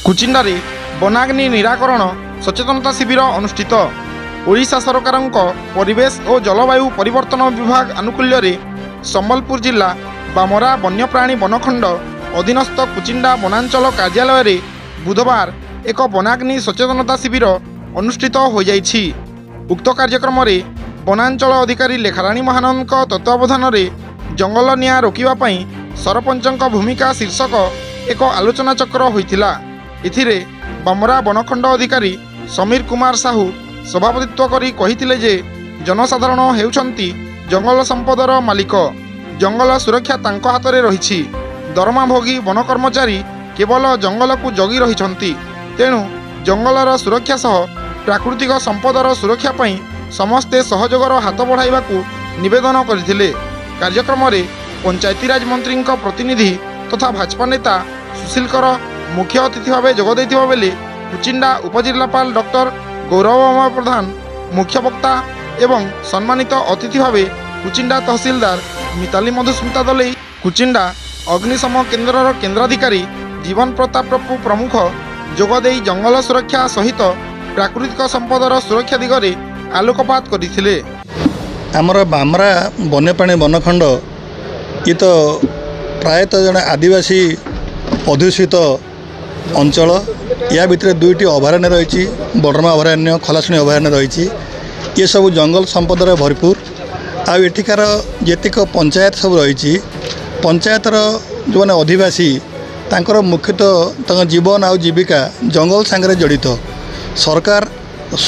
କୁଚିଣ୍ଡାରେ ବନାଗ୍ନି ନିରାକରଣ ସଚେତନତା ଶିବିର ଅନୁଷ୍ଠିତ। ଓଡ଼ିଶା ସରକାରଙ୍କ ପରିବେଶ ଓ ଜଳବାୟୁ ପରିବର୍ତ୍ତନ ବିଭାଗ ଆନୁକୂଲ୍ୟରେ ସମ୍ବଲପୁର ଜିଲ୍ଲା ବାମରା ବନ୍ୟପ୍ରାଣୀ ବନଖଣ୍ଡ ଅଧୀନସ୍ଥ କୁଚିଣ୍ଡା ବନାଞ୍ଚଳ କାର୍ଯ୍ୟାଳୟରେ ବୁଧବାର ଏକ ବନାଗ୍ନି ସଚେତନତା ଶିବିର ଅନୁଷ୍ଠିତ ହୋଇଯାଇଛି। ଉକ୍ତ କାର୍ଯ୍ୟକ୍ରମରେ ବନାଞ୍ଚଳ ଅଧିକାରୀ ଲେଖାରାଣୀ ମହାନନ୍ଦଙ୍କ ତତ୍ତ୍ୱାବଧାନରେ ଜଙ୍ଗଲ ନିଆଁ ରୋକିବା ପାଇଁ ସରପଞ୍ଚଙ୍କ ଭୂମିକା ଶୀର୍ଷକ ଏକ ଆଲୋଚନା ଚକ୍ର ହୋଇଥିଲା। ଏଥିରେ ବାମରା ବନଖଣ୍ଡ ଅଧିକାରୀ ସମୀର କୁମାର ସାହୁ ସଭାପତିତ୍ୱ କରି କହିଥିଲେ ଯେ ଜନସାଧାରଣ ହେଉଛନ୍ତି ଜଙ୍ଗଲ ସମ୍ପଦର ମାଲିକ। ଜଙ୍ଗଲ ସୁରକ୍ଷା ତାଙ୍କ ହାତରେ ରହିଛି। ଦରମାଭୋଗୀ ବନ କର୍ମଚାରୀ କେବଳ ଜଙ୍ଗଲକୁ ଜଗି ରହିଛନ୍ତି। ତେଣୁ ଜଙ୍ଗଲର ସୁରକ୍ଷା ସହ ପ୍ରାକୃତିକ ସମ୍ପଦର ସୁରକ୍ଷା ପାଇଁ ସମସ୍ତେ ସହଯୋଗର ହାତ ବଢ଼ାଇବାକୁ ନିବେଦନ କରିଥିଲେ। କାର୍ଯ୍ୟକ୍ରମରେ ପଞ୍ଚାୟତିରାଜ ମନ୍ତ୍ରୀଙ୍କ ପ୍ରତିନିଧି ତଥା ଭାଜପା ନେତା ସୁଶୀଲ କର ମୁଖ୍ୟ ଅତିଥି ଭାବେ ଯୋଗ ଦେଇଥିବା ବେଳେ କୁଚିଣ୍ଡା ଉପଜିଲ୍ଲାପାଳ ଡକ୍ଟର ଗୌରବମୟ ପ୍ରଧାନ ମୁଖ୍ୟ ବକ୍ତା ଏବଂ ସମ୍ମାନିତ ଅତିଥି ଭାବେ କୁଚିଣ୍ଡା ତହସିଲଦାର ମିତାଲି ମଧୁସ୍ମିତା ଦଲେଇ, କୁଚିଣ୍ଡା ଅଗ୍ନିଶମ କେନ୍ଦ୍ରର କେନ୍ଦ୍ରାଧିକାରୀ ଜୀବନ ପ୍ରତାପ ପ୍ରଭୁ ପ୍ରମୁଖ ଯୋଗଦେଇ ଜଙ୍ଗଲ ସୁରକ୍ଷା ସହିତ ପ୍ରାକୃତିକ ସମ୍ପଦର ସୁରକ୍ଷା ଦିଗରେ ଆଲୋକପାତ କରିଥିଲେ। ଆମର ବାମରା ବନ୍ୟପ୍ରାଣୀ ବନଖଣ୍ଡ ଏ ତ ପ୍ରାୟତଃ ଜଣେ ଆଦିବାସୀ ଅଧ୍ୟୁଷିତ ଅଞ୍ଚଳ। या भितर दुईटी अभयारण्य रही, बडरमा अभयारण्य, खलासुणी अभयारण्य रही। ये सब जंगल संपदर भरपूर। आठिकार जेतिक पंचायत सब रही, पंचायतर जो मैंने अधिवासी तांकर मुख्यतः जीवन आ जीविका जंगल सांगे जड़ित। सरकार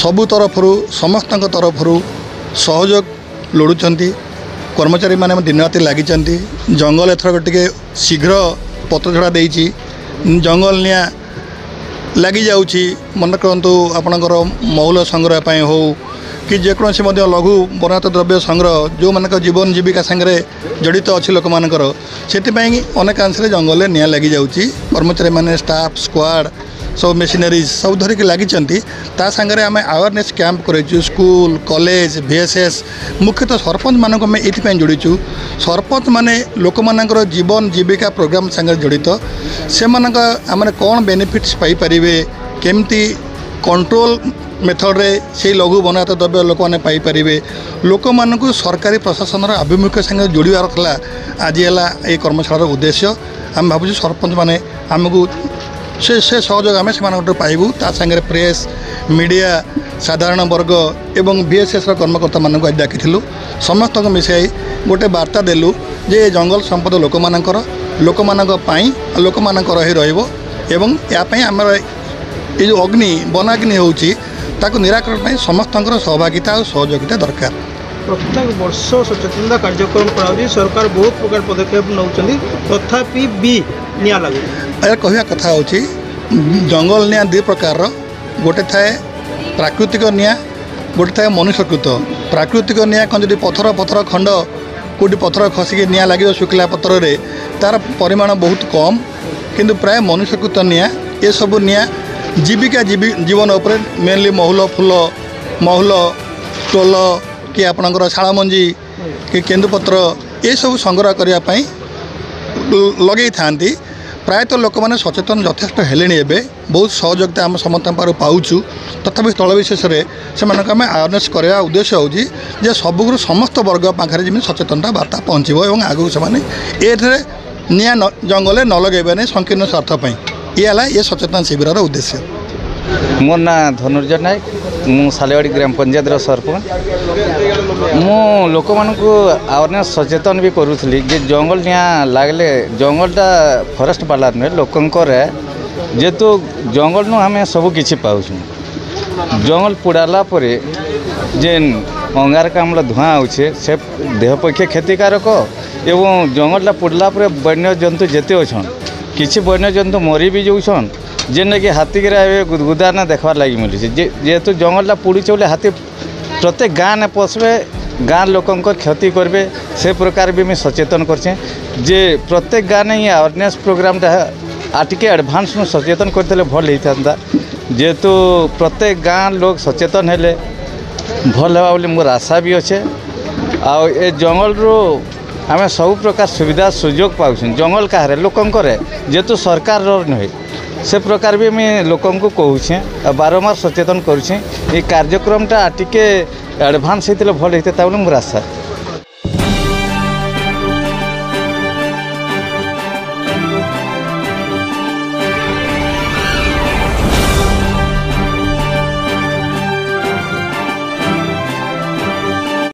सबु तरफरु समस्त तरफरु सहयोग लोड़ुंट। कर्मचारी माने दिन राति लगी जंगल एथर टे शीघ्र पत्रझड़ा दे जंगल निया लगी जाऊँगी। मन करतु आपणकर मौल संग्रह हो कि जेकोसी लघु बनात द्रव्य संग्रह जो मान जीवन जीविका सांगे जड़ित अच्छी लोक मानकर से अनेक अंश जंगल निया लगी जाऊँगी। कर्मचारी माने स्टाफ स्क्वाड सब मेसिनरीज सब धरिकी लगी सागर आम अवेयरनेस कैंप करूँ। स्कूल कॉलेज VSS मुख्यतः सरपंच मानक आम ये जोड़ीचु। सरपंच माने लोक मानकर जीवन जीविका प्रोग्राम सांगे जड़ित। से आम कौन बेनिफिट्स पाइपर केमती कंट्रोल मेथड रे से लघु बनात द्रव्य लोक मैंने पाइपर लोक मानक सरकारी प्रशासन आभिमुख्य सांगे जोड़ार था। आज ये कर्मशालार उद्देश्य आम भावुँ सरपंच माने आमको से सहयोग आम से पाइबू। ता सांगे प्रेस मीडिया साधारण वर्ग एवं VSS कर्मकर्ता मानक आज डाकी समस्त मिसाई गोटे वार्ता देलु जे जंगल संपद लोक मानकर लोक मानकर ही रहिबो एवं यापाई आम ये जो अग्नि बनाग्नि होउची ताको निराकरण पाई समस्तंकर सहभागिता और सहयोगिता दरकार। प्रत्येक वर्ष सचेतनता कार्यक्रम करा सरकार बहुत प्रकार पदक्षेप नौचंदी तथापि भी निया लागू। यार कहवा कथा होची जंगल निया दु प्रकार गोटे थाए प्राकृतिक निया गोटे थाए मनुष्यकृत। प्राकृतिक निया कौन जब पथर पथर खंड कौटी पथर खसिक निया लगे शुखला पतर रे तार परिमाण बहुत कम किंतु प्राय मनुष्यकृत निया ये सब निया जीविका जीवन उपर मेनली महुल फूल महुल टोल कि आपणकर शाला मंजी कि केन्दुपत्र ये सब संग्रह करने लगे था। प्रायतः लोक मैंने सचेतन यथेष्ट हेले बहुत सहयोगिता आम समस्त पाऊँ। तथापि स्थल विशेष से आम अवेयरनेस करवा उद्देश्य हो सबुर समस्त वर्ग पाखे जमी सचेतनता वार्ता पहुँचो और आगू से निया जंगल न लगे संकीर्ण स्वार्थपाई ये सचेतन शिविर उद्देश्य। मोर ना धनुर्जय नायक मु सालेवाड़ी ग्राम पंचायत सरपंच मु लोक मानू अवेयरनेस सचेतन भी करूली जे जंगल निया लागले जंगलटा फरेस्ट वाला नुहे लोकंकर जेहेतु जंगल नु आम सब किछि पाऊँ। जंगल पोड़ाला परे जेन अंगारकाम्ल धुआं आउछे से देह पक्षे क्षतिकारक एवं जंगलटा पोड़ला परे वन्य जंतु जेते अछन किछि वन्य जंतु मरी भी जाऊछन जेन कि हाथी के गुदगुदा ना देखबार लगी मिली जेहेतु जंगलटा पोड़ी बोले हाथी प्रत्येक गाँ ने पशे गाँ लोकंर क्षति करेंगे से प्रकार भी मैं सचेतन करछे जे प्रत्येक गाँ ने अवेयरनेस प्रोग्रामटा आटिके एडभांस में सचेतन करते भल होता जेहेतु प्रत्येक गाँ लोग सचेतन हेले भल होगा बोली मोर आशा भी अच्छे। आ जंगल रू आम सब प्रकार सुविधा सुजोग पाऊँ जंगल कह लोकंर जेहेतु सरकार नुहे से प्रकार भी मुझे लोक कहूँ बारंबार सचेतन करुँचे ये कार्यक्रमटा टिके एडभांस होते भल होते मोर आशा।